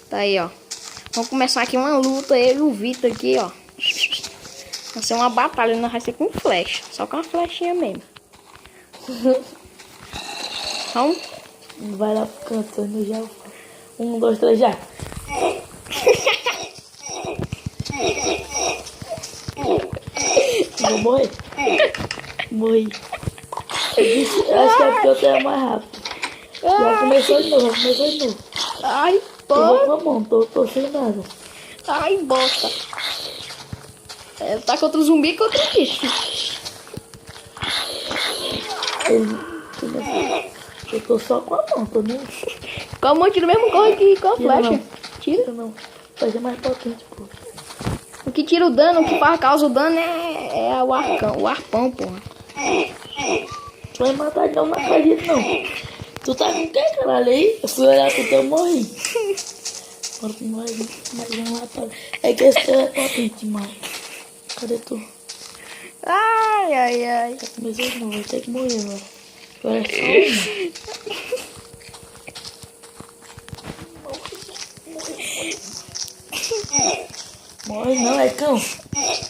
Tá aí, ó. Vamos começar aqui uma luta, eu e o Vitor aqui, ó. Vai ser uma batalha, não vai ser com flecha. Só com uma flechinha mesmo. Vamos? Vai lá pro canto, eu já. 1, 2, 3, já. Vou morrer. Morri. Acho que é porque eu tenho mais rápido. Já começou de novo, Ai, Eu vou pô. com a mão, tô sem nada. Ai, bosta. É, tá contra o zumbi e contra o bicho. Eu tô só com a mão, tô nem. Com a mão tira mesmo, corre aqui com a Tira flecha. não. Tira. Não, fazer mais potente, pô. O que tira o dano, o que causa o dano é o arcão, o arpão, porra. Tu vai matar não, não acredito não. Tu tá com quem, caralho, aí? Eu fui olhar pro teu, morri. Agora tu morre, mas não matar. É que esse teu é potente demais. Cadê tu? Ai, ai, ai. Já começou de novo, vai ter que morrer agora. Agora é só uma. Morre não, é cão.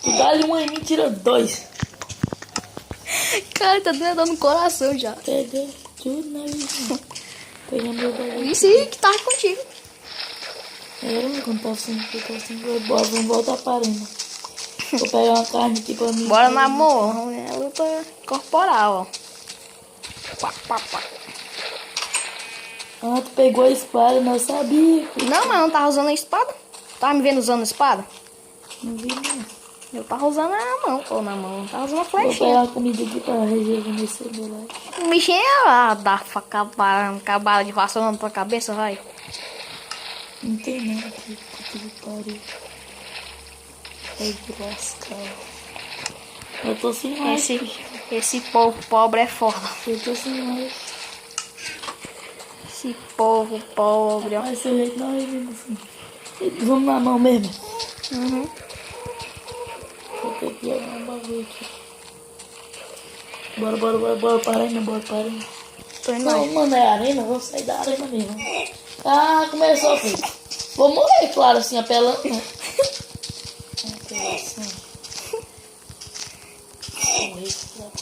Tu dá ali uma em mim, tira 2. Cara, tá doendo no coração já. Peguei tudo na vida. Peguei meu bagulho. Isso aí que tava contigo. Era quando tava sem bora, vamos voltar pra arena. Vou pegar uma carne aqui pra mim. Bora na morra, é luta corporal, ó. Pá, pá, pá. Ah, tu pegou a espada, não sabia. Não, mas eu não tava usando a espada. Tava me vendo usando a espada? Não vi não. Eu tava usando na mão, ou na mão. Tava usando a Vou pegar flechinha. a comida aqui pra rejuvenescer meu life. O bichinho ia dar cabala de vassoura na tua cabeça, vai. Não tem nada aqui, puta que pariu. É de lascar. Eu tô sem mais. Esse povo pobre é foda. Eu tô sem mais. Esse povo pobre, ó. Mas seu jeito não é mesmo assim. Vamos na mão mesmo. Uhum. Vou ter que jogar um bagulho aqui. Bora para a arena, bora para a arena. Tô indo Não, aí. mano, é arena, vou sair da arena mesmo. Ah, começou, filho. Vou morrer, claro, assim, apelando. Né? Apelação. Morrer, claro.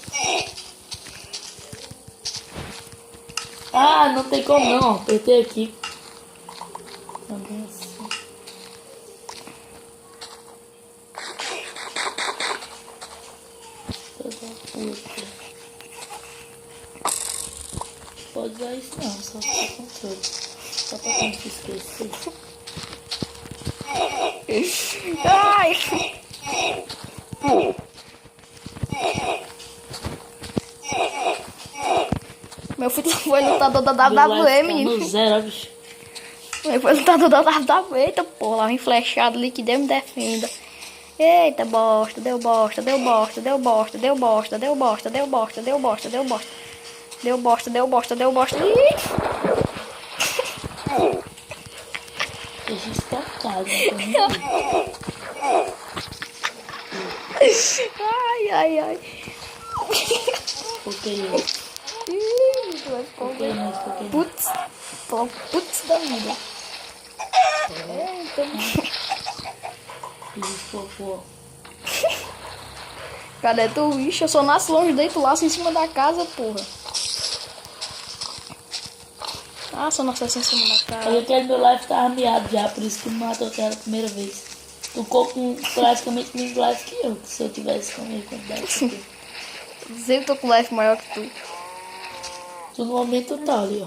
Ah, não tem como não, ó. Apertei aqui. Também assim. Pode usar isso não, só pra controle. Só pra não te esquecer. Ai! Meu filho foi lutador da WWE, menino. No zero, bicho. Meu foi lutador da WWE. Eita, porra, lá vem flechado ali que Deus me defenda. Eita, bosta, deu bosta, deu bosta, deu bosta, deu bosta, deu bosta, deu bosta, deu bosta, deu bosta. Deu bosta, deu bosta, deu bosta. Ih! Deixa eu escapar, Ai, ai, ai. porque eu. Ih, tu vai ficar Porque não, porque não. putz. Tô putz da vida. Eita. Fiz popô. Cadê tu? Ixi, eu só nasço longe daí, tu laço em cima da casa, porra. Ah, só nasce em cima da casa. Aí aquele meu life tava miado já, por isso que me matou aquela primeira vez. Tu ficou com praticamente menos life que eu, se eu tivesse com a minha quantidade que tu. Sempre tô com life maior que tu. Tu no momento tá ali, ó.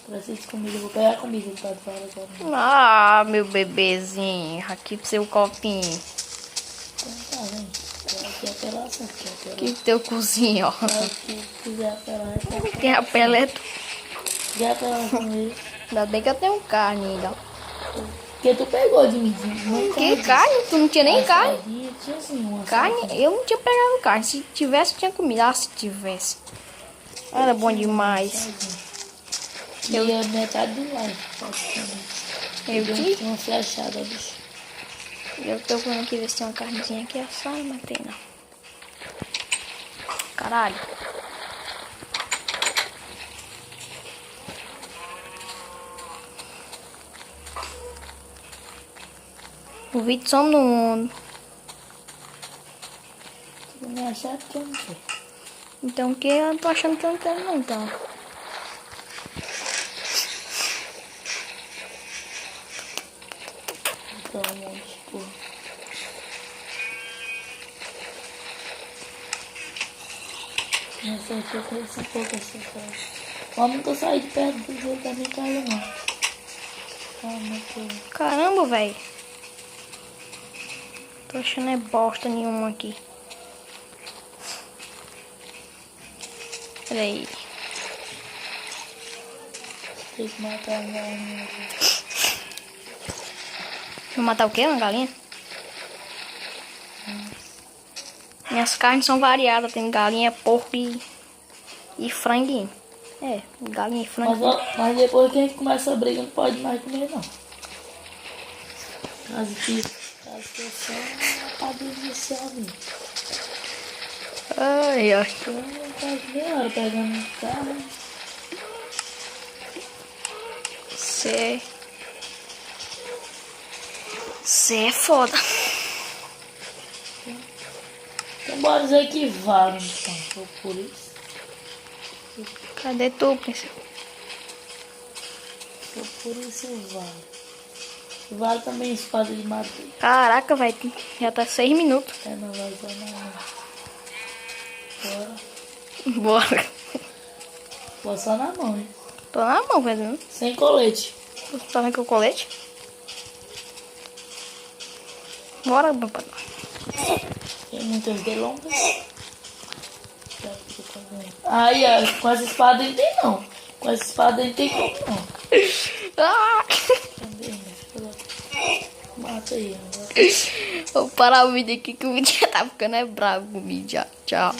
Precisa de comida, eu vou pegar a comida do lado de fora agora. Ah, meu bebezinho. Aqui pro seu copinho. Então tá, vem. Aqui é apelação, aqui é apelação. Aqui pro teu cozinho, ó. Se quiser apelar, é pra Tem a pele. Se quiser apelar com ele. Ainda bem que eu tenho carne ainda. Porque tu pegou de mim. Não Que carne? Tu não tinha nem carne. Tinha assim uma. Carne? Eu não tinha pegado carne. Se tivesse, eu tinha comido. Ah, se tivesse. Era bom demais. E é metade do live, praticamente. Eu Deu tive. uma flechada, bicho. Eu tô vendo aqui ver se tem uma carnezinha aqui assada, mas tem não. Caralho. O vídeo some no mundo. Se me achar, que eu não sei. Então o que eu não tô achando que eu não quero não, então. Então, um monte de porra. Essa aqui eu conheço um pouco essa cara. Vamos nunca sair de perto do jogo da minha casa, não. Calma, porra. Caramba, velho. Tô achando é bosta nenhuma aqui. Peraí. Tem que matar a galinha. Vou matar o quê? Uma galinha? Minhas carnes são variadas. Tem galinha, porco e franguinho. É, galinha e franguinho. Mas depois que a gente começa a briga, não pode mais comer, não. Caso que eu só tá deliciado mesmo. Ai, ai. Então, quase meia hora pegando o carro. Cê é foda. Então bora dizer que vale, então. Foi por isso. Cadê tu, princesa? Foi por isso vale. Vale também espada de madeira. Caraca, velho. Já tá 6 minutos. É, não vai usar não. Bora. Bora. Vou só na mão, hein? Tô na mão, velho. Sem colete. Tu tá vendo que o colete? Bora, meu pai. Tem muitas delongas. Aí, ó, com essa espada aí tem não. Com essa espada aí tem como não. Ah! Cadê, né? Mata aí, agora. Vou parar o vídeo aqui que o vídeo já tá ficando bravo comigo já. Tchau.